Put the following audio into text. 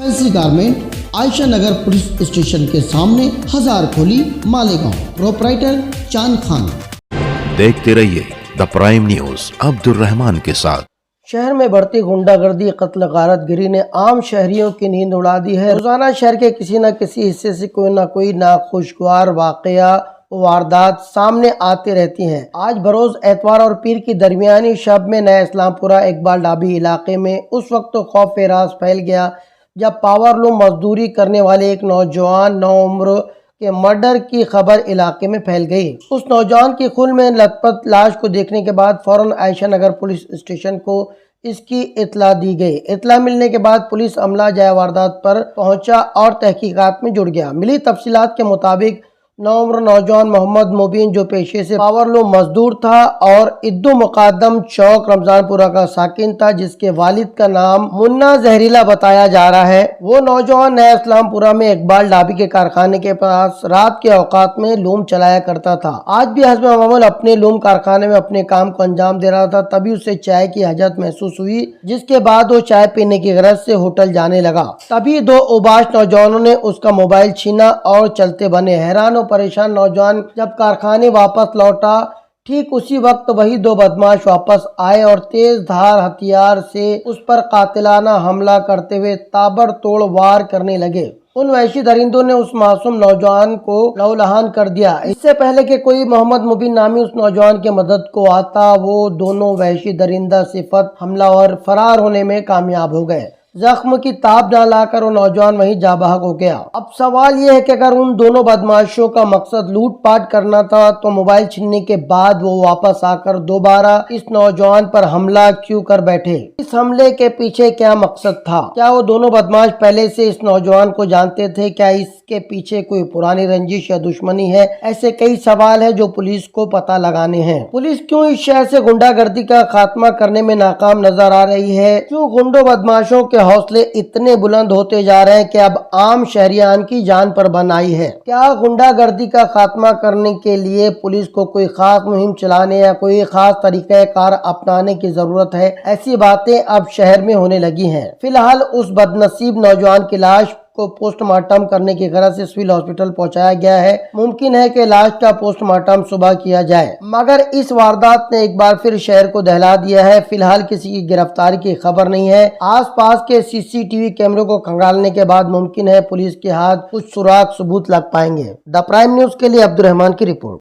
Fancy garment Ayesha नगर police station के सामने हजार खोली मालेगांव। प्रोपराइटर चांद खान। देखते रहिए the prime news Abdul Rahman के साथ। शहर में बढ़ती गुंडागर्दी, कत्ल, गारतगिरी ने आम शहरियों की नींद उड़ा दी है। रोजाना शहर के किसी न किसी हिस्से से कोई न कोई नाखुशगवार वाकया वारदात सामने आती रहती हैं। आज बरोज एतवार और पीर की दरमियानी शब में नया इस्लामपुरा इकबाल डाबी इलाके में उस वक्त खौफ राज फैल गया जब पावरलूम मजदूरी करने वाले एक नौजवान नौउम्र के मर्डर की खबर इलाके में फैल गई। उस नौजवान की खून में लथपथ लाश को देखने के बाद फौरन आयशा नगर पुलिस स्टेशन को इसकी इत्तला दी गई। इत्तला मिलने के बाद पुलिस अमला जाए वारदात पर पहुंचा और तहकीकात में जुड़ गया। मिली तफसीलात के मुताबिक नौउम्र नौजवान मोहम्मद मुबीन, जो पेशे से पावरलूम मजदूर था और इद्दू मुकादम चौक रमजानपुरा का साकिन था, जिसके वालिद का नाम मुन्ना जहरीला बताया जा रहा है, वो नौजवान नया इस्लामपुरा में इकबाल डाबी के कारखाने के पास रात के औकात में लूम चलाया करता था। आज भी हस्ब मामूल अपने लूम कारखाने में अपने काम को अंजाम दे रहा था। तभी उसे चाय की हजत महसूस हुई, जिसके बाद वो चाय पीने की गरज से होटल जाने लगा। तभी दो उबाश नौजवानों ने उसका मोबाइल छीना और चलते बने। हैरान परेशान नौजवान जब कारखाने वापस लौटा, ठीक उसी वक्त वही दो बदमाश वापस आए और तेज धार हथियार से उस पर कातिलाना हमला करते हुए ताबड़तोड़ वार करने लगे। उन वहशी दरिंदों ने उस मासूम नौजवान को लहूलुहान कर दिया। इससे पहले कि कोई मोहम्मद मुबीन नामी उस नौजवान के मदद को आता, वो दोनों वहशी दरिंदा सिफत हमलावर फरार होने में कामयाब हो गए। जख्म की ताब न लाकर वो नौजवान वहीं जा बहक हो गया। अब सवाल यह है कि अगर उन दोनों बदमाशों का मकसद लूटपाट करना था तो मोबाइल छीनने के बाद वो वापस आकर दोबारा इस नौजवान पर हमला क्यों कर बैठे? इस हमले के पीछे क्या मकसद था? क्या वो दोनों बदमाश पहले से इस नौजवान को जानते थे? क्या इसके पीछे कोई पुरानी रंजिश या दुश्मनी है? ऐसे कई सवाल है जो पुलिस को पता लगाने हैं। पुलिस क्यों इस शहर से गुंडागर्दी का खात्मा करने में नाकाम नजर आ रही है? क्यों गुंडों बदमाशों के हौसले इतने बुलंद होते जा रहे हैं कि अब आम शहरियान की जान पर बन आई है? क्या गुंडागर्दी का खात्मा करने के लिए पुलिस को कोई खास मुहिम चलाने या कोई खास तरीक़ाकार अपनाने की जरूरत है? ऐसी बातें अब शहर में होने लगी हैं। फिलहाल उस बदनसीब नौजवान की लाश को पोस्टमार्टम करने की गरज से सिविल हॉस्पिटल पहुंचाया गया है। मुमकिन है कि लाश का पोस्टमार्टम सुबह किया जाए, मगर इस वारदात ने एक बार फिर शहर को दहला दिया है। फिलहाल किसी की गिरफ्तारी की खबर नहीं है। आसपास के सीसीटीवी कैमरों को खंगालने के बाद मुमकिन है पुलिस के हाथ कुछ सुराग सबूत लग पाएंगे। द प्राइम न्यूज के लिए अब्दुल रहमान की रिपोर्ट।